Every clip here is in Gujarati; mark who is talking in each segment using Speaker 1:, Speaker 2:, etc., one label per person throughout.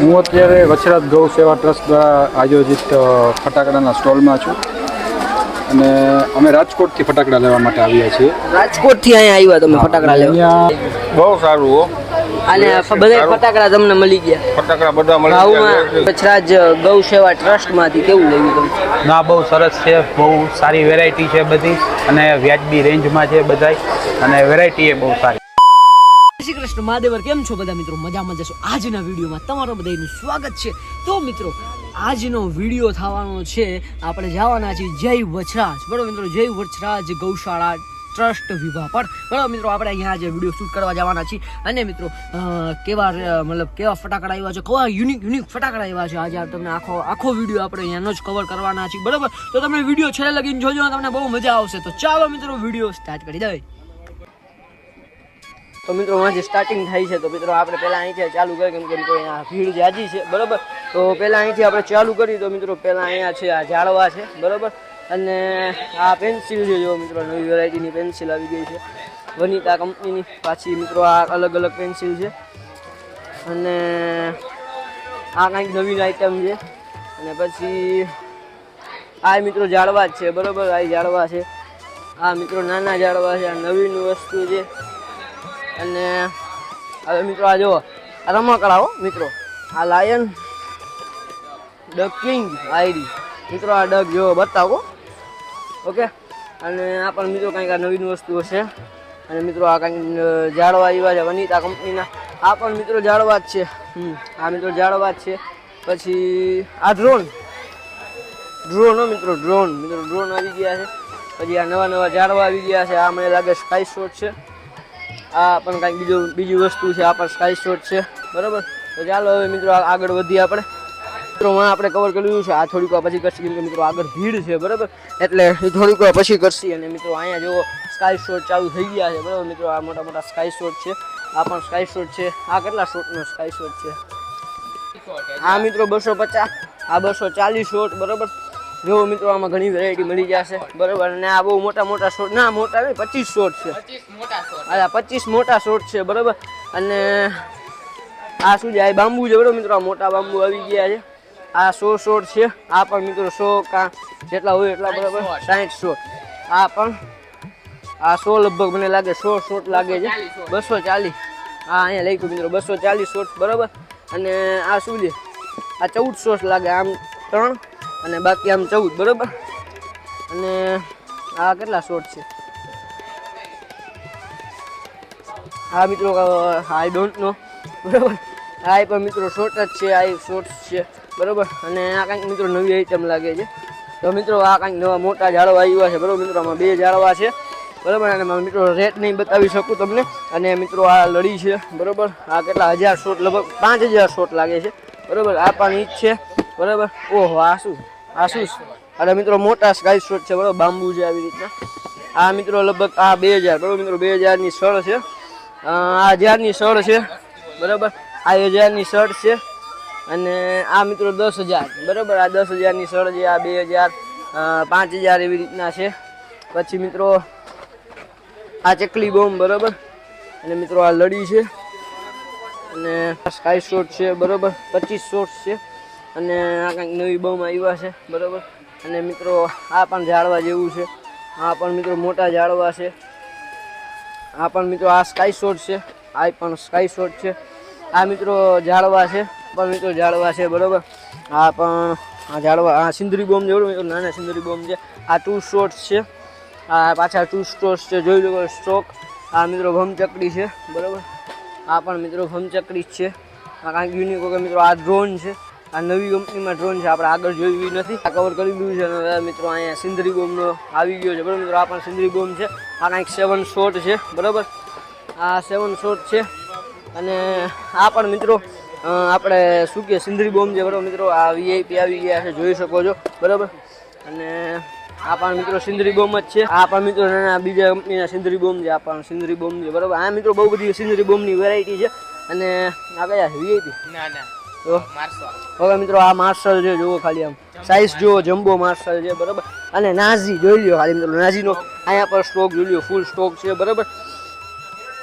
Speaker 1: હું અત્યારે વચરાજ ગૌ સેવા ટ્રસ્ટ દ્વારા આયોજિત ફટાકડાના સ્ટોલમાં છું અને અમે રાજકોટથી ફટાકડા લેવા માટે આવ્યા છીએ.
Speaker 2: રાજકોટથી અહીંયા આવ્યા તમે ફટાકડા લેવા?
Speaker 1: અહીંયા બહુ સારું હો.
Speaker 2: અને બધા ફટાકડા તમને મળી ગયા?
Speaker 1: ફટાકડા બધા મળી ગયા.
Speaker 2: વચરાજ ગૌ સેવા ટ્રસ્ટમાંથી કેવું લાગ્યું તમને?
Speaker 3: ના, બહુ સરસ છે. બહુ સારી વેરાયટી છે બધી અને વ્યાજબી રેન્જમાં છે બધાય અને વેરાયટી એ બહુ સારી.
Speaker 2: શ્રી કૃષ્ણ મહાદેવર, કેમ છો બધા મિત્રો? મજામાં જશો. આજના વિડીયોમાં તમારું બધાનું સ્વાગત છે. તો મિત્રો, આજનો વિડીયો થવાનો છે, આપણે જવાના છીએ જય વચરાજ. બરોબર મિત્રો, જય વચરાજ ગૌશાળા ટ્રસ્ટ વિભાગ પર. બરાબર મિત્રો, આપણે અહીંયા આજે વિડીયો શૂટ કરવા જવાના છીએ. અને મિત્રો કેવા ફટાકડા આવ્યા છે, કેવા યુનિક ફટાકડા આવ્યા છે, આજે તમને આખો વિડીયો આપણે અહીંયાનો જ કવર કરવાના છીએ. બરાબર, તો તમે વિડીયો છેલ્લે લગીને જોજો, તમને બહુ મજા આવશે. તો ચાલો મિત્રો, વિડીયો સ્ટાર્ટ કરી દઈએ. તો મિત્રો જે સ્ટાર્ટિંગ થાય છે, તો મિત્રો આપણે પહેલાં અહીંથી ચાલુ કરીએ, કેમ કે મિત્રો અહીંયા ભીડ જાજી છે. બરાબર, તો પહેલાં અહીંથી આપણે ચાલુ કરીએ. તો મિત્રો પહેલાં અહીંયા છે આ ઝાડવા છે. બરાબર, અને આ પેન્સિલ છે, જો મિત્રો નવી વેરાયટીની પેન્સિલ આવી ગઈ છે વનિતા કંપનીની. પાછી મિત્રો આ અલગ અલગ પેન્સિલ છે અને આ કંઈક નવીન આઈટમ છે. અને પછી આ મિત્રો ઝાડવા જ છે. બરાબર, આ ઝાડવા છે. આ મિત્રો નાના ઝાડવા છે, આ નવીન વસ્તુ છે. અને હવે મિત્રો આ જુઓ, આ રમકડા હો મિત્રો, આ લાયન ડગ કિંગ આઈડી મિત્રો, આ ડગ જો બતાવો. ઓકે, અને આ પણ મિત્રો કંઈક આ નવીન વસ્તુઓ છે. અને મિત્રો આ કંઈક ઝાડવા આવ્યા છે વનિતા કંપનીના. આ પણ મિત્રો ઝાડવા જ છે. આ મિત્રો ઝાડવા જ છે. પછી આ ડ્રોન હો મિત્રો, ડ્રોન આવી ગયા છે. પછી આ નવા ઝાડવા આવી ગયા છે. આ મને લાગે સ્કાય શોટ છે. આ પણ કાંઈક બીજી વસ્તુ છે. આ પણ સ્કાય શોટ છે. બરાબર, તો ચાલો હવે મિત્રો આગળ વધીએ. આપણે કવર કર્યું છે. આ થોડીક વાર પછી કરશે, કેમ કે મિત્રો આગળ ભીડ છે. બરાબર, એટલે થોડીક વાર પછી કરશી. અને મિત્રો અહીંયા જો સ્કાય શોટ ચાલુ થઈ ગયા છે. બરાબર મિત્રો, આ મોટા સ્કાય શોટ છે. આ પણ સ્કાય શોટ છે. આ કેટલા શોટનો સ્કાય શોટ છે? આ મિત્રો 250, આ 240 શોટ. બરાબર, જો મિત્રો આમાં ઘણી વેરાયટી મળી જશે. બરાબર, અને આ બહુ મોટા શોટ, ના મોટા નહીં, 25 શોટ છે. 25 મોટા શોટ છે. બરાબર, અને આ શું છે? આ બાંબુ છે. બરાબર મિત્રો, આ મોટા બાંબુ આવી ગયા છે. આ 100 શોટ છે. આ પણ મિત્રો 100 જેટલા હોય એટલા. બરાબર, 60 શોટ. આ પણ આ 100 લગભગ મને લાગે 100 શોટ લાગે છે. 240, હા અહીંયા લખ્યું મિત્રો 240 શોટ. બરાબર, અને આ શું છે? આ 14 શોટ લાગે, આમ 3 અને બાકી આમ 14. બરાબર, અને આ કેટલા શોટ છે? આ મિત્રો આઈ ડોન્ટ નો. બરાબર, આ પણ મિત્રો શોર્ટ જ છે. આ શોર્ટ છે. બરાબર, અને આ કંઈક મિત્રો નવી આઈટમ લાગે છે. તો મિત્રો આ કંઈક નવા મોટા ઝાડવા આવ્યા છે. બરાબર મિત્રો, આમાં 2 ઝાડવા છે. બરાબર, અને મિત્રો રેટ નહીં બતાવી શકું તમને. અને મિત્રો આ લડી છે. બરાબર, આ કેટલા 1000 શોટ, લગભગ 5000 શોટ લાગે છે. બરાબર, આ પણ ઈ જ છે. બરાબર, ઓહો આ શું? અને મિત્રો મોટા સ્કાય શોટ છે. બરાબર, બાંબુ છે આવી રીતના. આ મિત્રો લગભગ આ 2000. બરાબર મિત્રો, 2000ની સળ છે. આ 1000ની સળ છે. બરાબર, આ 1000ની સળ છે. અને આ મિત્રો 10000. બરાબર, આ 10000ની સળ છે. આ 2000, 5000 એવી રીતના છે. પછી મિત્રો આ ચકલી બોમ્બ. બરાબર, અને મિત્રો આ લડી છે. અને સ્કાય શોટ છે. બરાબર, 25 શોટ છે. અને આ કંઈક નવી બોમ્બ આવ્યા છે. બરાબર, અને મિત્રો આ પણ ઝાડવા જેવું છે. આ પણ મિત્રો મોટા ઝાડવા છે. આ પણ મિત્રો આ સ્કાય શોટ છે. આ પણ સ્કાય શોટ છે. આ મિત્રો ઝાડવા છે. પણ મિત્રો ઝાડવા છે. બરાબર, આ પણ આ ઝાડવા, આ સિંદરી બોમ્બ જેવડું મિત્રો નાના સિંદરી બોમ્બ છે. આ 2 શોટ્સ છે. આ પાછા 2 શોટ્સ છે. જોઈ લો સ્ટોક. આ મિત્રો ભમચકડી છે. બરાબર, આ પણ મિત્રો ભમચકડી જ છે. આ કાંઈક યુનિક વગર મિત્રો આ ડ્રોન છે. આ નવી કંપનીમાં ડ્રોન છે. આપણે આગળ જોયું નથી, આ કવર કરી દીધું છે. અને મિત્રો અહીંયા સિંદરી બોમ્બનો આવી ગયો છે. બરાબર મિત્રો, આ પણ સિંદરી બોમ્બ છે. આ કંઈક 7 શોટ છે. બરાબર, આ 7 શોટ છે. અને આ પણ મિત્રો આપણે શું કહે સિંદરી બોમ્બ છે. બરાબર મિત્રો, આ વીઆઈપી આવી ગયા છે, જોઈ શકો છો. બરાબર, અને આ પણ મિત્રો સિંદરી બોમ્બ જ છે. આ પણ મિત્રો નાના બીજા કંપનીના સિંદરી બોમ્બ છે. આ પણ સિંદરી બોમ્બ છે. બરાબર, આ મિત્રો બહુ બધી સિંદરી બોમ્બની વેરાયટી છે. અને આ કયા છે? વીઆઈપી તો હવે મિત્રો આ માર્શલ છે. જુઓ ખાલી આમ સાઈઝ જુઓ, જમ્બો માર્શલ છે. બરાબર, અને નાઝી જોઈ લો ખાલી મિત્રો, નાઝીનો અહીંયા પર સ્ટોક જોઈ લો, ફૂલ સ્ટોક છે. બરાબર,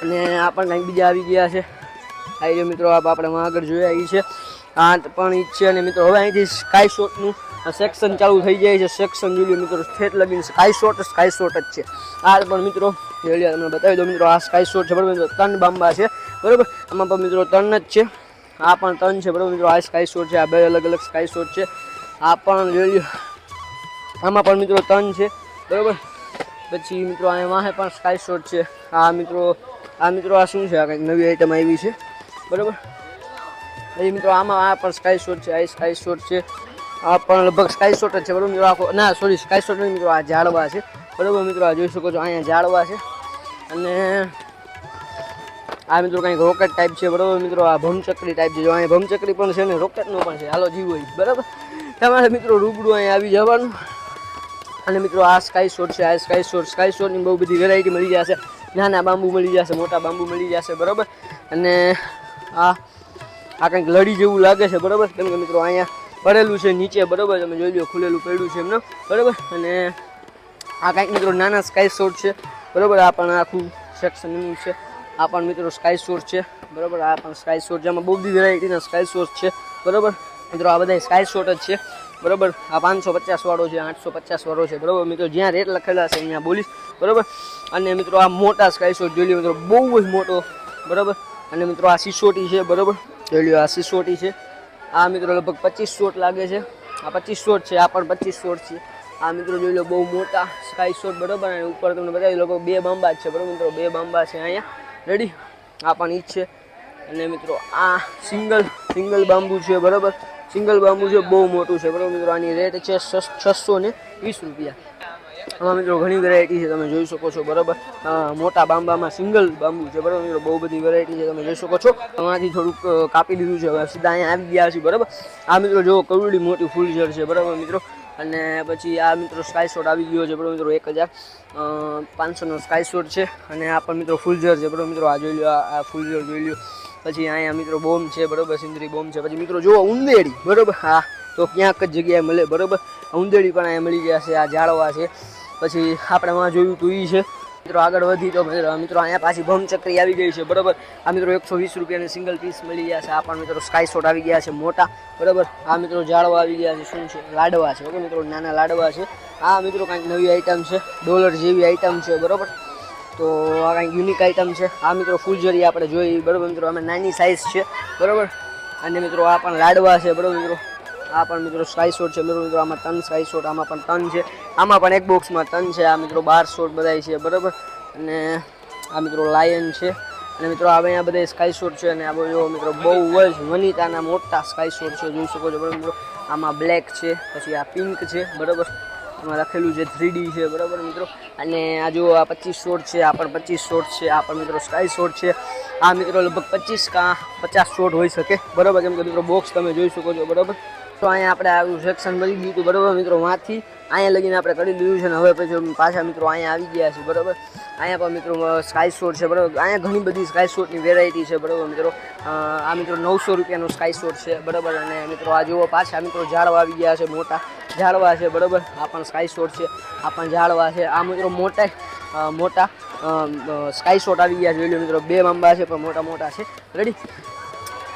Speaker 2: અને આ પણ કંઈક બીજા આવી ગયા છે. આ મિત્રો આપણે આગળ જોયા એ છે. આ પણ ઈ જ છે. અને મિત્રો હવે અહીંથી સ્કાય શોટનું સેક્શન ચાલુ થઈ જાય છે. સેક્શન જોઈ લો મિત્રો, ઠેઠ લગીને સ્કાય શોટ જ છે. આ પણ મિત્રો જોઈ લો, તમને બતાવી દો મિત્રો, આ સ્કાય શોટ છે બરાબર મિત્રો, 3 બાંબા છે બરાબર. આમાં પણ મિત્રો 3 જ છે, આ પણ 3 છે બરાબર મિત્રો. આ સ્કાય શોટ છે, આ 2 અલગ અલગ સ્કાય શોટ છે. આ પણ જોઈ લો, આમાં પણ મિત્રો 3 છે બરાબર. પછી મિત્રો અહીંયા વાહે પણ સ્કાય શોટ છે. આ મિત્રો આ શું છે, આ કંઈક નવી આઈટમ આવી છે બરાબર. પછી મિત્રો આમાં આ પણ સ્કાય શોટ છે, આ સ્કાય શોટ છે. આ પણ લગભગ સ્કાય શોટ જ છે બરાબર મિત્રો. આખો ના સોરી, સ્કાય શોટ નહીં મિત્રો, આ ઝાડવા છે બરાબર મિત્રો. આ જોઈ શકો છો, અહીંયા ઝાડવા છે. અને આ મિત્રો કંઈક રોકેટ ટાઈપ છે બરાબર મિત્રો. આ ભમચક્રી ટાઈપ છે, જો અહીંયા ભમચક્રી પણ છે ને રોકેટનો પણ છે. હાલો જીવો બરાબર, તમારે મિત્રો રૂબરૂ અહીંયા આવી જવાનું. અને મિત્રો આ સ્કાય શોટ છે, આ સ્કાય શોટની બહુ બધી વેરાયટી મળી જશે. નાના બાંબુ મળી જશે, મોટા બાંબુ મળી જશે બરાબર. અને આ કંઈક લડી જેવું લાગે છે બરાબર, કેમ કે મિત્રો અહીંયા પડેલું છે નીચે બરાબર. તમે જોઈ લો, ખુલેલું પડ્યું છે એમને બરાબર. અને આ કંઈક મિત્રો નાના સ્કાય શોટ છે બરાબર. આ પણ આખું સેક્શન છે. આ પણ મિત્રો સ્કાય શોટ છે બરાબર. આ પણ સ્કાય શોટ છે, આમાં બહુ બધી વેરાયટીના સ્કાય શોટ છે બરાબર મિત્રો. આ બધા સ્કાય શોટ જ છે બરાબર. આ 550 વાળો છે, 850 વાળો છે બરાબર મિત્રો. જ્યાં રેટ લખેલા છે અહીંયા બોલીશ બરાબર. અને મિત્રો આ મોટા સ્કાય શોટ જોઈ લો મિત્રો, બહુ જ મોટો બરાબર. અને મિત્રો આ સિસોટી છે બરાબર, જોઈ લો આ સિસોટી છે. આ મિત્રો લગભગ 25 શોટ લાગે છે. આ 25 શોટ છે, આ પણ 25 શોટ છે. આ મિત્રો જોઈ લો, બહુ મોટા સ્કાય શોટ બરાબર. અને ઉપર તમને બતાવી લગભગ 2 બાંબા જ છે બરાબર મિત્રો, 2 બાંબા છે અહીંયા રેડી. આ પણ ઈ જ છે. અને મિત્રો આ સિંગલ બાંબુ છે બરાબર. સિંગલ બાંબુ છે, બહુ મોટું છે બરાબર મિત્રો. આની રેટ છે 620 રૂપિયા. આમાં મિત્રો ઘણી વેરાયટી છે, તમે જોઈ શકો છો બરાબર. મોટા બાંબામાં સિંગલ બાંબુ છે બરાબર મિત્રો, બહુ બધી વેરાયટી છે, તમે જોઈ શકો છો. આમાંથી થોડુંક કાપી લીધું છે, હવે સીધા અહીંયા આવી ગયા છે બરાબર. આ મિત્રો જો કરોડી મોટી ફૂલ ઝેડ છે બરાબર મિત્રો. અને પછી આ મિત્રો સ્કાય શોટ આવી ગયો છે બરાબર મિત્રો, 1500નો સ્કાય શોટ છે. અને આ પણ મિત્રો ફૂલ ઝેડ છે બરાબર મિત્રો. આ જોઈ લો, આ ફૂલ ઝેડ જોઈ લો. પછી અહીંયા મિત્રો બોમ્બ છે બરાબર, સિંદરી બોમ્બ છે. પછી મિત્રો જુઓ ઉંદેડી બરાબર, હા તો ક્યાંક જ જગ્યાએ મળે બરાબર. ઉંદેડી પણ અહીંયા મળી ગયા છે. આ ઝાડવા છે. પછી આપણે માં જોયું તું એ છે મિત્રો. આગળ વધી તો મિત્રો અહીંયા પાછી ભમચક્રી આવી ગઈ છે બરાબર. આ મિત્રો 120 રૂપિયાની સિંગલ પીસ મળી ગયા છે. આ પણ મિત્રો સ્કાય શોટ આવી ગયા છે મોટા બરાબર. આ મિત્રો ઝાડવા આવી ગયા છે. શું છે? લાડવા છે ઓકે મિત્રો, નાના લાડવા છે. આ મિત્રો કંઈક નવી આઈટમ છે, ડોલર જેવી આઈટમ છે બરાબર. તો આ કંઈક યુનિક આઈટમ છે. આ મિત્રો ફૂલઝરી આપણે જોઈ બરાબર મિત્રો, આમાં નાની સાઇઝ છે બરાબર. અને મિત્રો આ પણ લાડવા છે બરાબર મિત્રો. આ પણ મિત્રો સ્કાય શોટ છે બરાબર મિત્રો. આમાં 3 સ્કાય શોટ, આમાં પણ 3 છે. આમાં પણ એક બોક્સમાં 3 છે. આ મિત્રો 12 શોટ બધા છે બરાબર. અને આ મિત્રો લાયન છે. અને મિત્રો અહીંયા બધા સ્કાય શોટ છે. અને આ જો મિત્રો બહુ જ વનિતાના મોટા સ્કાય શોટ છે, જોઈ શકો છો બરાબર મિત્રો. આમાં બ્લેક છે, પછી આ પિંક છે બરાબર. આમાં લખેલું છે 3D છે બરાબર મિત્રો. અને આ જો આ 25 શોટ છે, આ પણ 25 શોટ છે. આ પણ મિત્રો સ્કાય શોટ છે. આ મિત્રો લગભગ 25 કા 50 શોટ હોઈ શકે બરાબર, કેમ કે મિત્રો બોક્સ તમે જોઈ શકો છો બરાબર. તો અહીંયા આપણે આવું સેક્શન મળી ગયું હતું બરાબર મિત્રો. માંથી અહીંયા લગીને આપણે કરી દીધું છે. ને હવે પછી પાછા મિત્રો અહીંયા આવી ગયા છે બરાબર. અહીંયા પણ મિત્રો સ્કાય શોટ છે બરાબર. અહીંયા ઘણી બધી સ્કાય શોટની વેરાયટી છે બરાબર મિત્રો. આ મિત્રો 900 રૂપિયાનો સ્કાય શોટ છે બરાબર. અને મિત્રો આ જુઓ પાછા મિત્રો ઝાડવા આવી ગયા છે, મોટા ઝાડવા છે બરાબર. આ પણ સ્કાય શોટ છે, આ પણ ઝાડવા છે. આ મિત્રો મોટા સ્કાય શોટ આવી ગયા છે, જોઈ લો મિત્રો. 2 બાંબા છે પણ મોટા છે રેડી.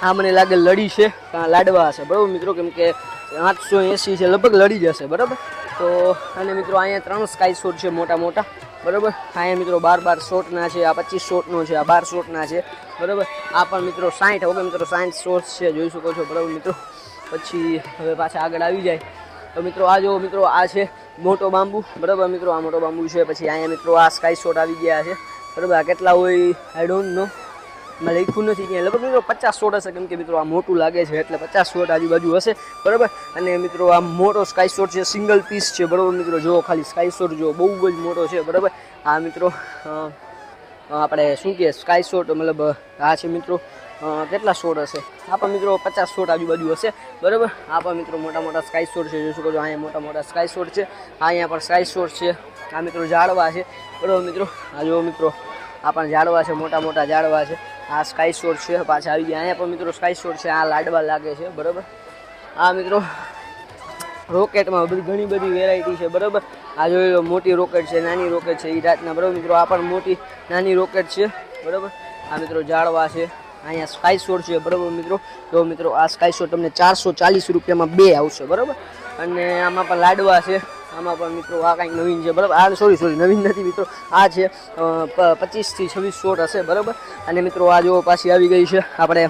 Speaker 2: આ મને લાગે લડી છે, લાડવા છે બરાબર મિત્રો, કેમ કે 880 છે, લગભગ લડી જશે બરાબર. તો અને મિત્રો અહીંયા 3 સ્કાય શોટ છે મોટા બરાબર. અહીંયા મિત્રો 12 શોટના છે. આ 25 શોટનો છે, આ 12 શોટના છે બરાબર. આ પણ મિત્રો 60 ઓકે મિત્રો, 60 શોટ છે, જોઈ શકો છો બરાબર મિત્રો. પછી હવે પાછા આગળ આવી જાય તો મિત્રો આ જો મિત્રો આ છે મોટો બાંબુ બરાબર મિત્રો. આ મોટો બાંબુ છે. પછી અહીંયા મિત્રો આ સ્કાય શોટ આવી ગયા છે બરાબર. આ કેટલા હોય આઈ ડોન્ટ નો, મેં લખ્યું નથી ક્યાંય. લગભગ મિત્રો 50 શોટ હશે, કેમ કે મિત્રો આ મોટું લાગે છે એટલે 50 શોટ આજુબાજુ હશે બરાબર. અને મિત્રો આ મોટો સ્કાય શોટ છે, સિંગલ પીસ છે બરાબર મિત્રો. જો ખાલી સ્કાય શોટ જો બહુ જ મોટો છે બરાબર. આ મિત્રો આપણે શું કહે સ્કાય શોટ મતલબ આ છે મિત્રો કેટલા શોટ હશે? આ પણ મિત્રો 50 શોટ આજુબાજુ હશે બરાબર. આ પણ મિત્રો મોટા સ્કાય શોટ છે, જોઈ શકો છો. અહીંયા મોટા સ્કાય શોટ છે. અહીંયા પણ સ્કાય શોટ છે. આ મિત્રો ઝાડવા છે બરાબર મિત્રો. આ જો મિત્રો આ પણ ઝાડવા છે, મોટા ઝાડવા છે. આ સ્કાય શોટ છે, પાછા આવી ગયા. અહીંયા પણ મિત્રો સ્કાય શોટ છે. આ લાડવા લાગે છે બરાબર. આ મિત્રો રોકેટમાં ઘણી બધી વેરાયટી છે બરાબર. આ જોઈ લો, મોટી રોકેટ છે, નાની રોકેટ છે, એ જાતના બરાબર મિત્રો. આ પણ મોટી નાની રોકેટ છે બરાબર. આ મિત્રો ઝાડવા છે. અહીંયા સ્કાય શોટ છે બરાબર મિત્રો. તો મિત્રો આ સ્કાય શોટ તમને 440 રૂપિયામાં 2 આવશે બરાબર. અને આમાં પણ લાડવા છે, આમાં પણ મિત્રો આ કાંઈક નવીન છે બરાબર. આ સોરી નવીન નથી મિત્રો, આ છે 25 થી 26 શોટ હશે બરાબર. અને મિત્રો આ જો પાછી આવી ગઈ છે આપણે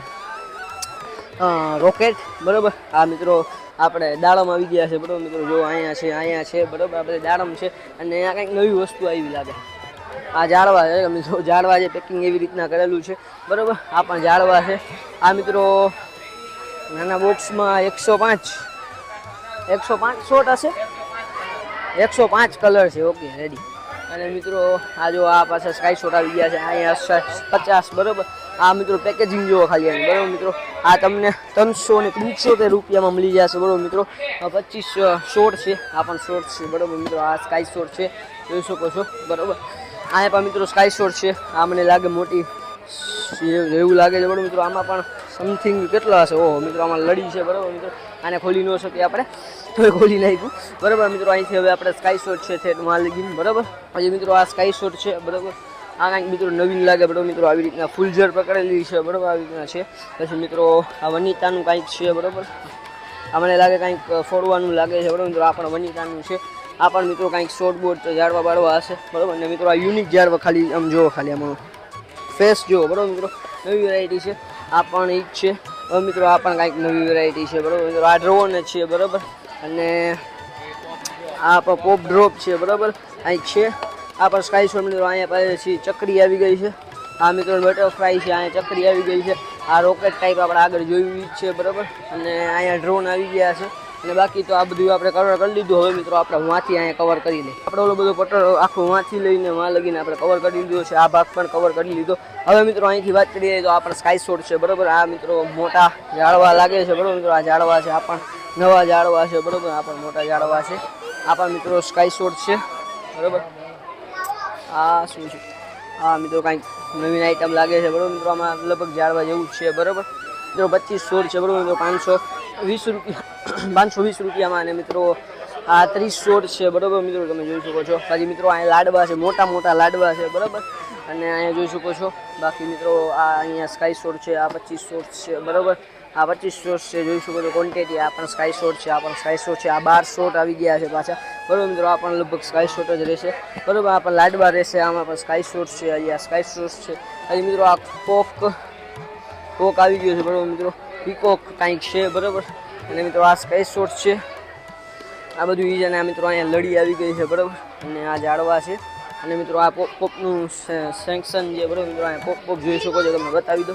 Speaker 2: રોકેટ બરાબર. આ મિત્રો આપણે દાડમ આવી ગયા છે બરાબર મિત્રો. જો અહીંયા છે બરાબર. આ બધી દાડમ છે અને આ કંઈક નવી વસ્તુ આવી લાગે. આ ઝાડવા છે મિત્રો, ઝાડવા છે પેકિંગ એવી રીતના કરેલું છે બરાબર. આ પણ ઝાડવા છે. આ મિત્રો નાના બોક્સમાં 105 શોટ હશે, 105 કલર છે. Okay ready. અને મિત્રો આ જો આ પાછા સ્કાય શોટ આવી ગયા છે, અહીંયા 50 બરાબર. આ મિત્રો પેકેજિંગ જોવો ખાલી આની બરાબર મિત્રો. આ તમને 375 રૂપિયામાં મળી જશે બરાબર મિત્રો. 25 શોટ છે, આ પણ શોટ છે બરાબર મિત્રો. આ સ્કાય શોટ છે, જોઈ શકો છો બરાબર. અહીંયા પણ મિત્રો સ્કાય શોટ છે. આ મને લાગે મોટી એવું લાગે છે બરાબર મિત્રો. આમાં પણ સમથિંગ કેટલા હશે, ઓહો મિત્રો આમાં લડી છે બરાબર મિત્રો. આને ખોલી ન શકીએ આપણે, તો ખોલી નાખ્યું બરાબર મિત્રો. અહીંથી હવે આપણે સ્કાય શોટ છે થેટ માં લગીને બરાબર. પછી મિત્રો આ સ્કાય શોટ છે બરાબર. આ કાંઈક મિત્રો નવીન લાગે બરાબર મિત્રો. આવી રીતના ફૂલ જર પકડેલી છે બરાબર, આવી રીતના છે. પછી મિત્રો આ વનિતાનું કાંઈક છે બરાબર. આ મને લાગે કાંઈક ફોડવાનું લાગે છે બરાબર મિત્રો. આ પણ વનિતાનું છે. આ પણ મિત્રો કાંઈક શોર્ટ બોર્ડ ઝાડવા બાળવા હશે બરાબર. અને મિત્રો આ યુનિક ઝાડવા ખાલી આમ જુઓ, ખાલી આમાં ફેસ જુઓ બરાબર મિત્રો. નવી વેરાયટી છે. આ પણ એક છે હવે મિત્રો. આ પણ કાંઈક નવી વેરાયટી છે બરાબર મિત્રો. આ ડ્રોન જ છે બરાબર. અને આ પણ પોપ ડ્રોપ છે બરાબર. કંઈક છે. આ પણ સ્કાય શોટ મિત્રો. અહીંયા પાછી ચકરી આવી ગઈ છે. આ મિત્રો બટરફ્લાય છે, અહીંયા ચકરી આવી ગઈ છે. આ રોકેટ ટાઈપ આપણે આગળ જોયું છે બરાબર. અને અહીંયા ડ્રોન આવી ગયા છે. અને બાકી તો આ બધું આપણે કવર કરી લીધું. હવે મિત્રો આપણે વાંથી અહીંયા કવર કરી લઈએ. આપણે ઓલો બધો પટર આખું વાંથી લઈને વાં લગીને આપણે કવર કરી લીધો છે. આ ભાગ પણ કવર કરી લીધો. હવે મિત્રો અહીંથી વાત કરીએ તો આપણે સ્કાય શોટ છે બરાબર. આ મિત્રો મોટા ઝાડવા લાગે છે બરાબર મિત્રો. આ ઝાડવા છે, આ પણ નવા ઝાડવા છે બરાબર. આ પણ મોટા ઝાડવા છે. આ પણ મિત્રો સ્કાય શોટ છે બરાબર. આ શું છે? આ મિત્રો કાંઈક નવીન આઈટમ લાગે છે બરાબર મિત્રો. આમાં લગભગ ઝાડવા જેવું જ છે બરાબર મિત્રો. 25 શોટ છે બરાબર મિત્રો. 520 રૂપિયામાં. અને મિત્રો આ 30 શોટ છે બરાબર મિત્રો. તમે જોઈ શકો છો. બાકી મિત્રો અહીંયા લાડવા છે, મોટા મોટા લાડવા છે બરાબર. અને અહીંયા જોઈ શકો છો. બાકી મિત્રો આ અહીંયા સ્કાય શોટ છે. આ 25 શોટ છે બરાબર. આ 25 શોટ છે, જોઈ શકો છો ક્વોન્ટિટી. આ પણ સ્કાય શોટ છે, આ પણ સ્કાય શોટ છે. આ 12 શોટ આવી ગયા છે પાછા બરાબર મિત્રો. આ પણ લગભગ સ્કાય શોટ જ રહેશે બરાબર. આ પણ લાડવા રહેશે. આમાં પણ સ્કાય શોટ છે. અહીંયા સ્કાય શોટ છે. હજી મિત્રો આ કોક આવી ગયો છે બરાબર મિત્રો. પીકોક કાંઈક છે બરાબર. અને મિત્રો આ સ્કાય શોટ છે. આ બધું ઈ જ. અને આ મિત્રો અહીંયા લડી આવી ગઈ છે બરાબર. અને આ ઝાડવા છે. અને મિત્રો આ પોપનું સેક્શન છે બરાબર મિત્રો. અહીંયા પોપ જોઈ શકો છો, તમને બતાવી દો.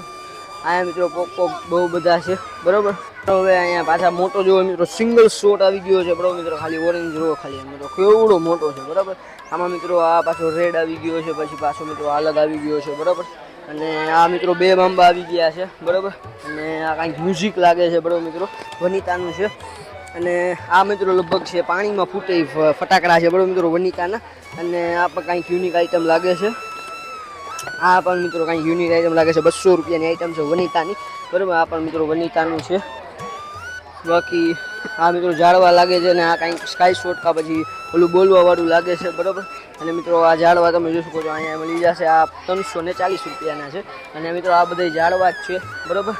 Speaker 2: અહીંયા મિત્રો પોપ બહુ બધા છે બરાબર. હવે અહીંયા પાછા મોટો જોવો મિત્રો, સિંગલ શોટ આવી ગયો છે બરાબર મિત્રો. ખાલી ઓરેન્જ રો ખાલી મિત્રો કેવડો મોટો છે બરાબર. આમાં મિત્રો આ પાછો રેડ આવી ગયો છે, પછી પાછો મિત્રો અલગ આવી ગયો છે બરાબર. અને આ મિત્રો 2 બાંબા આવી ગયા છે બરાબર. અને આ કાંઈક મ્યુઝિક લાગે છે બરાબર મિત્રો, વનિતાનું છે. અને આ મિત્રો લગભગ છે પાણીમાં ફૂટે ફટાકડા છે બરાબર મિત્રો વનિતાના. અને આ પણ કાંઈક યુનિક આઈટમ લાગે છે. આ પણ મિત્રો કાંઈક યુનિક આઈટમ લાગે છે. 200 રૂપિયાની આઈટમ છે વનિતાની બરાબર. આ પણ મિત્રો વનિતાનું છે. બાકી આ મિત્રો ઝાડવા લાગે છે. અને આ કાંઈક સ્કાય શોટ કા પછી ઓલું બોલવાવાળું લાગે છે બરાબર. અને મિત્રો આ ઝાડવા તમે જોઈ શકો છો અહીંયા મળી જશે. આ 340 રૂપિયાના છે. અને મિત્રો આ બધા ઝાડવા જ છે બરાબર.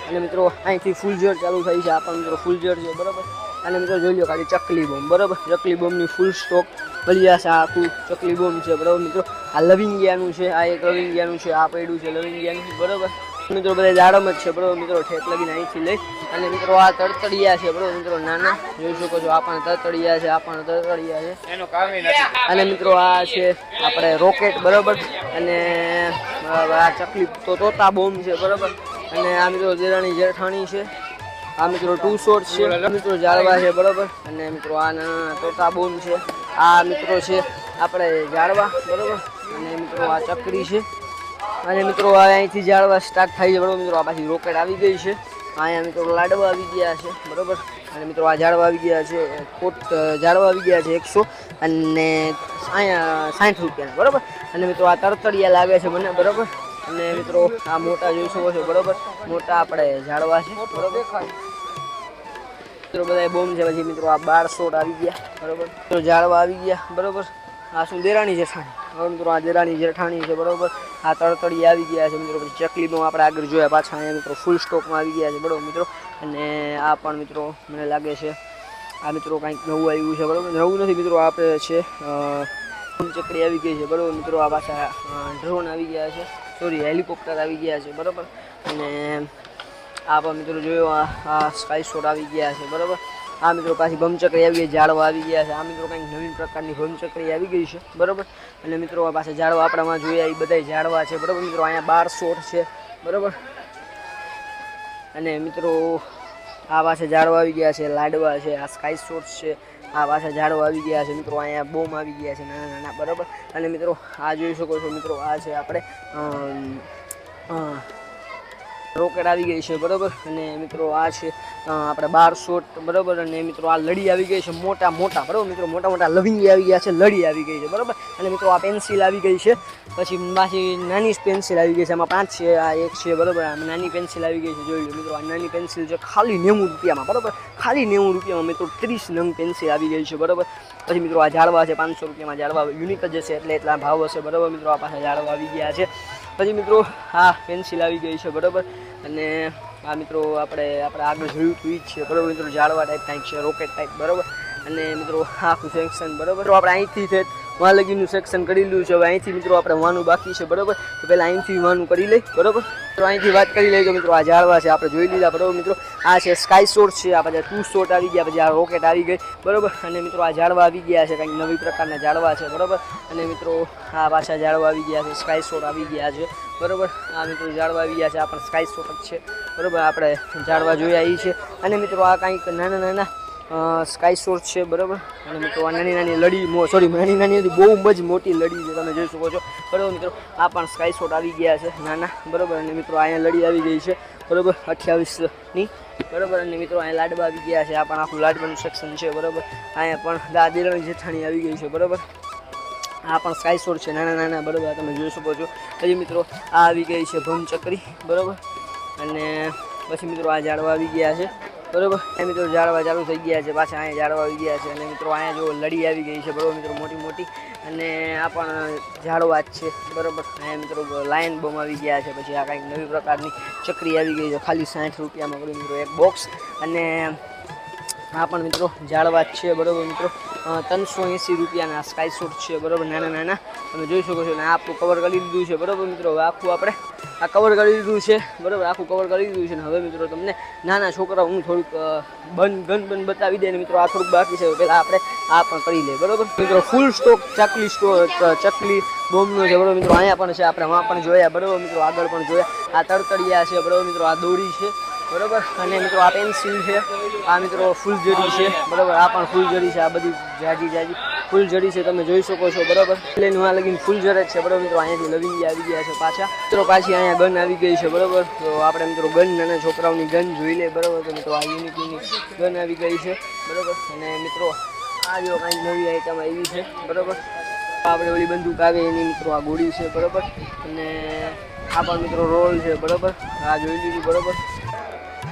Speaker 2: અને મિત્રો અહીંથી ફૂલઝર ચાલુ થઈ છે. આ પણ મિત્રો ફૂલઝર છે બરાબર. અને મિત્રો જોઈ લો ખાલી ચકલી બોમ્બ બરાબર. ચકલી બોમ્બની ફૂલ સ્ટોક મળી જશે. આ આખું ચકલી બોમ્બ છે બરાબર મિત્રો. આ લવિંગિયાનું છે. આ એક લવિંગિયાનું છે. આ પડ્યું છે લવિંગિયાનું બરાબર મિત્રો. બધા ઝાડમ જ છે બરાબર મિત્રો. ઠેક લગીને અહીંથી લઈ. અને મિત્રો આ તરતડિયા છે બરાબર મિત્રો. નાના જોઈ શકો છો. આ પણ તરતડિયા છે. આ પણ તરતડિયા છે. એનો કામ નથી. અને મિત્રો આ છે આપણે રોકેટ બરાબર. અને આ ચકલી તો તોતા બોમ્બ છે બરાબર. અને આ મિત્રો દેરાણી જેઠાણી છે. આ મિત્રો 2 શોટ છે મિત્રો. ઝાડવા છે બરાબર. અને મિત્રો આ નાના તોતા બોમ્બ છે. આ મિત્રો છે આપણે ઝાડવા બરાબર. અને મિત્રો આ ચકરી છે. અને મિત્રો અહીંથી ઝાડવા સ્ટાર્ટ થાય છે બરાબર મિત્રો. આ પાછી રોકેટ આવી ગઈ છે. અહીંયા મિત્રો લાડવા આવી ગયા છે બરાબર. અને મિત્રો આ ઝાડવા આવી ગયા છે. ઝાડવા આવી ગયા છે 100 અને અહીંયા 60 રૂપિયાના બરાબર. અને મિત્રો આ તરતડિયા લાગે છે મને બરાબર. અને મિત્રો આ મોટા જોઈ શકો છો બરાબર. મોટા આપણે ઝાડવા છે બરાબર. મિત્રો બધા બોમ્બ છે. પછી મિત્રો આ 12 શોટ આવી ગયા બરાબર. ઝાડવા આવી ગયા બરાબર. આ શું દેરાણી જેઠાણી હવે મિત્રો આ દેરાણી જેઠાણી છે બરોબર, આ તળતળી આવી ગયા છે મિત્રો, પછી ચકલીમાં આપણે આગળ જોયા પાછા અહીંયા મિત્રો ફૂલ સ્ટોકમાં આવી ગયા છે બરોબર મિત્રો, અને આ પણ મિત્રો મને લાગે છે આ મિત્રો કંઈક નવું આવ્યું છે બરોબર, નવું નથી મિત્રો આપણે છે ચકડી આવી ગઈ છે બરોબર મિત્રો, આ પાછા ડ્રોન આવી ગયા છે, સોરી હેલિકોપ્ટર આવી ગયા છે બરોબર, અને આ પણ મિત્રો જોયો આ સ્કાય શોટ આવી ગયા છે બરોબર, આ મિત્રો પાછી બમચકડી આવી ગઈ, ઝાડવા આવી ગયા છે, આ મિત્રો કંઈક નવીન પ્રકારની બમચકડી આવી ગઈ છે બરોબર, અને મિત્રો આ પાછા ઝાડવા આપણામાં જોયા એ બધા ઝાડવા છે બરોબર મિત્રો, અહીંયા 12 શોટ છે બરોબર, અને મિત્રો આ પાછા ઝાડવા આવી ગયા છે, લાડવા છે, આ સ્કાય શોટ છે, આ પાછા ઝાડવા આવી ગયા છે મિત્રો, અહીંયા બોમ આવી ગયા છે નાના નાના બરોબર, અને મિત્રો આ જોઈ શકો છો મિત્રો આ છે આપણે રોકેટ આવી ગઈ છે બરોબર, અને મિત્રો આ છે આપણે 12 શોટ બરોબર, અને મિત્રો આ લડી આવી ગઈ છે મોટા મોટા બરોબર મિત્રો, મોટા મોટા લવિંગી આવી ગયા છે, લડી આવી ગઈ છે બરોબર, અને મિત્રો આ પેન્સિલ આવી ગઈ છે, પછી નાની પેન્સિલ આવી ગઈ છે, આમાં 5 છે, આ 1 છે બરોબર, આમાં નાની પેન્સિલ આવી ગઈ છે, જોઈ લો મિત્રો આ નાની પેન્સિલ છે ખાલી 90 રૂપિયામાં બરોબર, ખાલી 90 રૂપિયામાં મિત્રો 30 નંગ પેન્સિલ આવી ગઈ છે બરોબર, પછી મિત્રો આ ઝાડવા છે 500 રૂપિયામાં, ઝાડવા યુનિક જ હશે એટલે એટલા ભાવ હશે બરોબર મિત્રો, આ પાછા ઝાડવા આવી ગયા છે, પછી મિત્રો આ પેન્સિલ આવી ગઈ છે બરોબર, અને આ મિત્રો આપણે આગળ જોયું હતું એ જ છે બરોબર મિત્રો, ઝાડવા ટાઈપ કંઈક છે, રોકેટ ટાઈપ બરોબર, અને મિત્રો આખું સેક્શન બરોબર, તો આપણે અહીંથી વાં લગીનું સેક્શન કરી લીધું છે, હવે અહીંથી મિત્રો આપણે વાનું બાકી છે બરોબર, તો પહેલાં અહીંથી વાનું કરી લઈ બરોબર, તો અહીંથી વાત કરી લઈએ તો મિત્રો આ ઝાડવા છે આપણે જોઈ લીધા બરોબર મિત્રો, આ છે સ્કાય શોટ છે, આ પછી 2 શોટ આવી ગયા, પછી આ રોકેટ આવી ગઈ બરોબર, અને મિત્રો આ ઝાડવા આવી ગયા છે, કંઈક નવી પ્રકારના ઝાડવા છે બરોબર, અને મિત્રો આ પાછા ઝાડવા આવી ગયા છે, સ્કાય શોટ આવી ગયા છે બરોબર, આ મિત્રો ઝાડવા આવી ગયા છે, આ પણ સ્કાય શોટ જ છે બરોબર, આપણે ઝાડવા જોયા એ છે, અને મિત્રો આ કંઈક નાના નાના સ્કાય શોટ છે બરોબર, અને મિત્રો આ નાની નાની લડી સોરી નાની નાની બહુ જ મોટી લડી છે તમે જોઈ શકો છો બરોબર મિત્રો, આ પણ સ્કાય શોટ આવી ગયા છે નાના બરોબર, અને મિત્રો અહીંયા લડી આવી ગઈ છે બરોબર 28ની બરોબર, અને મિત્રો અહીંયા લાડવા આવી ગયા છે, આ પણ આખું લાડવાનું સેક્શન છે બરોબર, અહીંયા પણ દેરાણી જેઠાણી આવી ગઈ છે બરોબર, આ પણ સ્કાય શોટ છે નાના નાના બરોબર, તમે જોઈ શકો છો, પછી મિત્રો આ આવી ગઈ છે ભમચકરી બરોબર, અને પછી મિત્રો આ ઝાડવા આવી ગયા છે બરોબર, એ મિત્રો ઝાડવા ચાલુ થઈ ગયા છે, પાછા અહીંયા ઝાડવા આવી ગયા છે, અને મિત્રો અહીંયા જો લડી આવી ગઈ છે બરોબર મિત્રો મોટી મોટી, અને આ પણ ઝાડવા જ છે બરોબર, અહીંયા મિત્રો લાયન બોમ આવી ગયા છે, પછી આ કંઈક નવી પ્રકારની ચકરી આવી ગઈ છે ખાલી 60 રૂપિયામાં બરોબર મિત્રો એક બોક્સ, અને આ પણ મિત્રો ઝાડવા જ છે બરોબર મિત્રો 380 રૂપિયાના સ્કાય શોટ છે બરોબર, નાના નાના તમે જોઈ શકો છો, અને આપણું કવર કરી દીધું છે બરોબર મિત્રો, હવે આખું આપણે આ કવર કરી દીધું છે બરોબર, આખું કવર કરી દીધું છે, ને હવે મિત્રો તમને નાના છોકરાઓ હું થોડુંક ગન બતાવી દે, ને મિત્રો આ થોડુંક બાકી છે, પહેલાં આપણે આ પણ કરી લઈએ બરોબર મિત્રો, ફૂલ સ્ટોક ચકલી બોમ્બનો છે બરોબર મિત્રો, અહીંયા પણ છે, આપણે વાં પણ જોયા બરોબર મિત્રો, આગળ પણ જોયા, આ તળતળિયા છે બરોબર મિત્રો, આ દોરી છે બરોબર, અને મિત્રો આ પેન્સિલ છે, આ મિત્રો ફૂલઝડી છે બરોબર, આ પણ ફૂલઝડી છે, આ બધી જાજી ફૂલઝડી છે તમે જોઈ શકો છો બરોબર, લઈને આ લગીને ફૂલઝડ જ છે બરોબર મિત્રો, અહીંયાથી લવિંગી આવી ગયા છે પાછા મિત્રો, પાછી અહીંયા ગન આવી ગઈ છે બરોબર, તો આપણે મિત્રો ગન નાના છોકરાઓની ગન જોઈ લે બરોબર, તો મિત્રો આ યુનિકની ગન આવી ગઈ છે બરોબર, અને મિત્રો આ જો કાંઈક નવી આઈટમ આવી છે બરોબર, આપણે ઓલી બંદૂક આવે એની મિત્રો આ ગોળી છે બરોબર, અને આ પણ મિત્રો રોલ છે બરોબર, આ જોઈ લીધું બરોબર,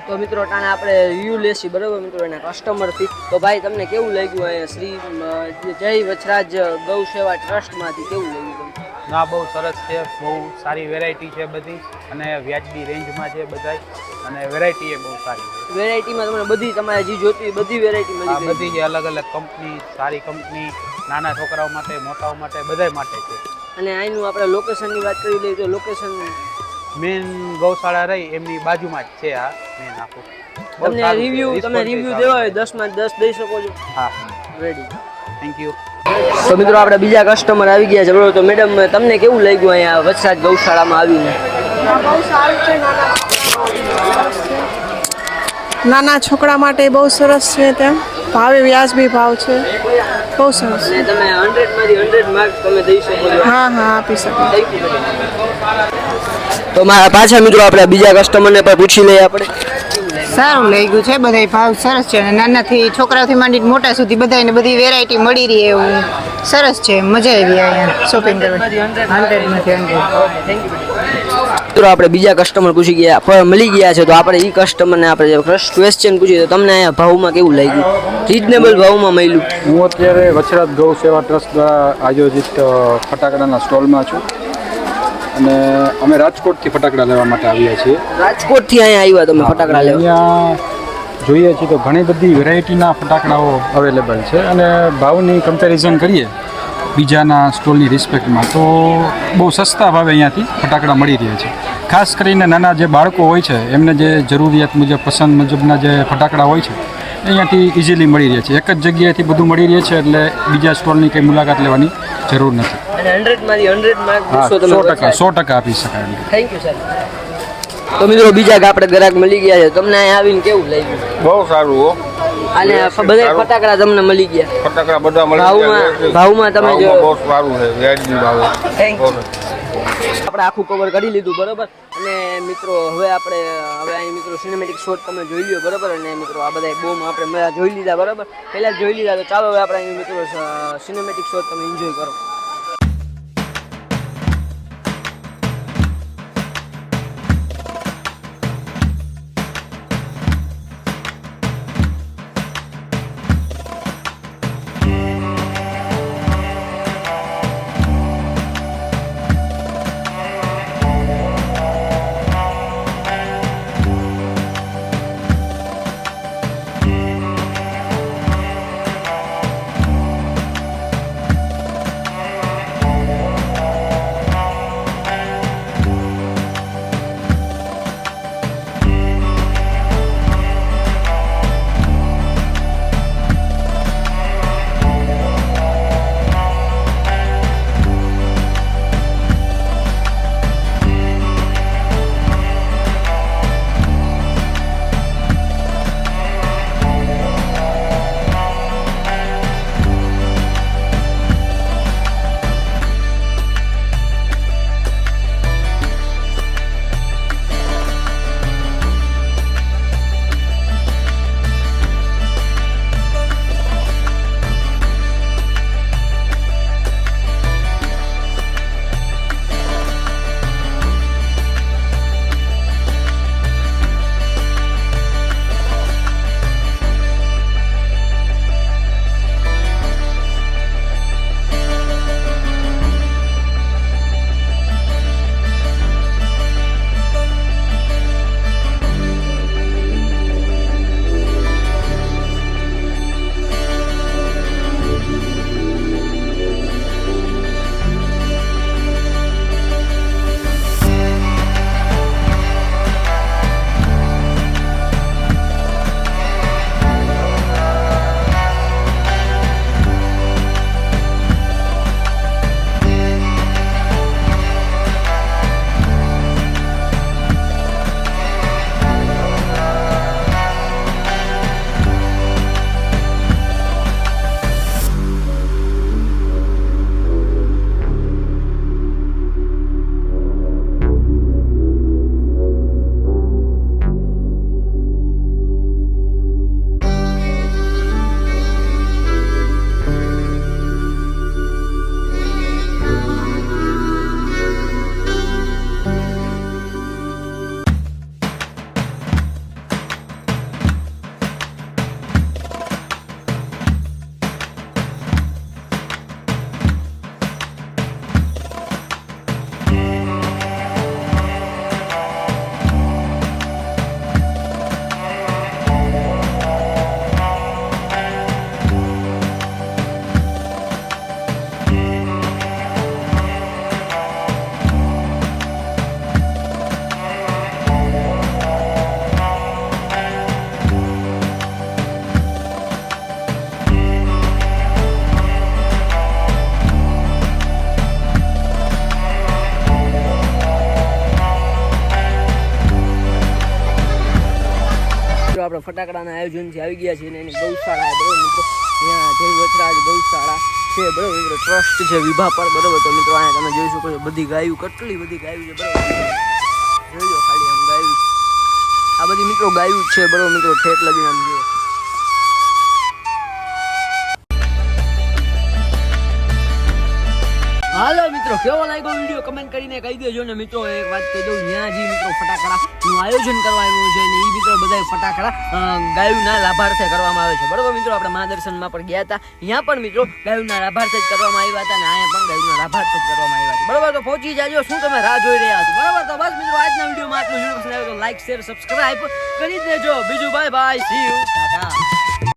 Speaker 2: તો મિત્રો ટાણે આપણે રિવ્યુ લેશી બરોબર મિત્રો એના કસ્ટમરથી, તો ભાઈ તમને કેવું લાગ્યું અહીંયા શ્રી જય વચરાજ ગૌ સેવા ટ્રસ્ટમાંથી કેવું લાગ્યું તમને?
Speaker 3: ના બહુ સરસ છે, બહુ સારી વેરાયટી છે બધી, અને વ્યાજબી રેન્જમાં છે બધાય, અને વેરાયટી એ બહુ સારી છે,
Speaker 2: વેરાયટીમાં તમને બધી તમારે જે જોતી બધી વેરાયટી મળી ગઈ,
Speaker 3: બધી અલગ અલગ કંપની, સારી કંપની, નાના છોકરાઓ માટે મોટાઓ માટે બધાય માટે છે, અને
Speaker 2: અહીંનું આપણે લોકેશનની વાત કરી લઈએ તો લોકેશન
Speaker 3: મેન ગૌશાળા રહી એમની બાજુમાં જ છે, આ મેન આખું
Speaker 2: તમને રિવ્યુ દેવા હોય 10 માં 10 દઈ શકો છો?
Speaker 3: હા
Speaker 2: રેડી,
Speaker 3: થેન્ક યુ.
Speaker 2: તો મિત્રો આપણે બીજા કસ્ટમર આવી ગયા છે બરોબર, તો મેડમ તમને કેવું લાગ્યું અહીંયા વચરાજ ગૌશાળામાં આવીને?
Speaker 4: બહુ સારું છે, નાના છોકરા માટે બહુ સરસ છે, ત્યાં ભાવે વ્યાજબી ભાવ છે, બહુ સરસ.
Speaker 2: તમે 100 માંથી 100 માર્ક તમે દઈ શકો છો?
Speaker 4: હા આપી શકો.
Speaker 2: તો મારા પાછા મિત્રો આપણે બીજા કસ્ટમરને પણ પૂછી લઈએ આપણે.
Speaker 5: સારું લાગ્યું છે, બધા ભાવ સરસ છે અને નાનાથી છોકરાઓથી માંડીને મોટા સુધી બધાને બધી વેરાયટી મળી રહી એવું સરસ છે. મજા આવી અહીંયા શોપિંગ કરવાની. 100માંથી 100.
Speaker 2: મિત્રો આપણે બીજા કસ્ટમર પૂછી ગયા પણ મળી ગયા છે, તો આપણે એ કસ્ટમરને આપણે ક્વેશ્ચન પૂછીએ તો તમને અહીંયા ભાવમાં કેવું લાગ્યું? રીઝનેબલ ભાવમાં મળ્યું?
Speaker 1: હું અત્યારે વચરાજ ગૌ સેવા ટ્રસ્ટ દ્વારા આયોજિત ફટાકડાના સ્ટોલમાં છું અને અમે રાજકોટથી ફટાકડા લેવા માટે આવ્યા છીએ.
Speaker 2: રાજકોટથી અહીંયા આવ્યા તમે ફટાકડા લેવા?
Speaker 1: અહીંયા જોઈએ છીએ તો ઘણી બધી વેરાયટીના ફટાકડાઓ અવેલેબલ છે અને ભાવની કમ્પેરિઝન કરીએ બીજાના સ્ટોલની રિસ્પેક્ટમાં તો બહુ સસ્તા ભાવે અહીંયાથી ફટાકડા મળી રહ્યા છે. ખાસ કરીને નાના જે બાળકો હોય છે એમને જે જરૂરિયાત મુજબ પસંદ મુજબના જે ફટાકડા હોય છે અહીંયાથી ઇઝીલી મળી રહે છે. એક જ જગ્યાએથી બધું મળી રહે છે એટલે બીજા સ્ટોલની કંઈ મુલાકાત લેવાની જરૂર નથી.
Speaker 2: અને 100માંથી 100 માર્ક
Speaker 1: હા,
Speaker 2: પૂછો તમે?
Speaker 1: 100% આપી શકાય.
Speaker 2: Thank you sir. તો મિત્રો બીજા આપણે ગ્રાહક મળી ગયા છે, તમને અહીંયા આવીને કેવું લાગ્યું?
Speaker 6: બહુ સારું હો.
Speaker 2: અને બધા ફટાકડા તમને મળી ગયા?
Speaker 6: ફટાકડા બધા
Speaker 2: ભાવમાં તમે જો
Speaker 6: બહુ સારું છે, વ્યાજબી ભાવે.
Speaker 2: Thank you. આપણે આખું કવર કરી લીધું બરોબર. અને મિત્રો હવે અહીં મિત્રો સિનેમેટિક શોટ તમે જોઈ લ્યો બરોબર. અને મિત્રો આ બધા બોમ આપણે જોઈ લીધા બરોબર, પહેલા જોઈ લીધા. તો ચાલો હવે આપણે અહીં મિત્રો સિનેમેટિક શોટ તમે એન્જોય કરો. આપણે ફટાકડાના આયોજનથી આવી ગયા છીએ ને એની ગૌશાળા બરોબર મિત્રો, ત્યાં જય વચરાજ ગૌશાળા છે બરોબર મિત્રો, ટ્રસ્ટ છે વિભા પર બરોબર. તો મિત્રો અહીંયા તમે જોઈ શકો છો બધી ગાયું, કેટલી બધી ગાયું છે બરોબર, જોઈ લો ખાલી આમ ગાયું આ બધી મિત્રો ગાયું જ છે બરોબર મિત્રો, ઠેઠ લગીને આમ જુઓ. હાલો મિત્રો, કેવો લાગ્યો વિડીયો કમેન્ટ કરીને કહી દેજો ને મિત્રો. એક વાત કહી દઉં, ત્યાં જે મિત્રો ફટાકડાનું આયોજન કરવા આવ્યું છે ને એ મિત્રો બધા ફટાકડા ગાયુના લાભાર્થે કરવામાં આવે છે બરોબર મિત્રો. આપણે મહાદર્શનમાં પણ ગયા હતા, ત્યાં પણ મિત્રો ગાયુના લાભાર્થે જ કરવામાં આવ્યા હતા અને અહીંયા પણ ગાયુના લાભાર્થે જ કરવામાં આવ્યા હતા બરોબર. તો પહોંચી જાજો, શું તમે રાહ જોઈ રહ્યા છો બરોબર. તો બસ મિત્રો આજના વિડીયોમાં આટલું. વિડીયો પસંદ આવ્યો તો લાઈક શેર સબસ્ક્રાઇબ કરી દેજો. બીજું bye bye, C you, Tata.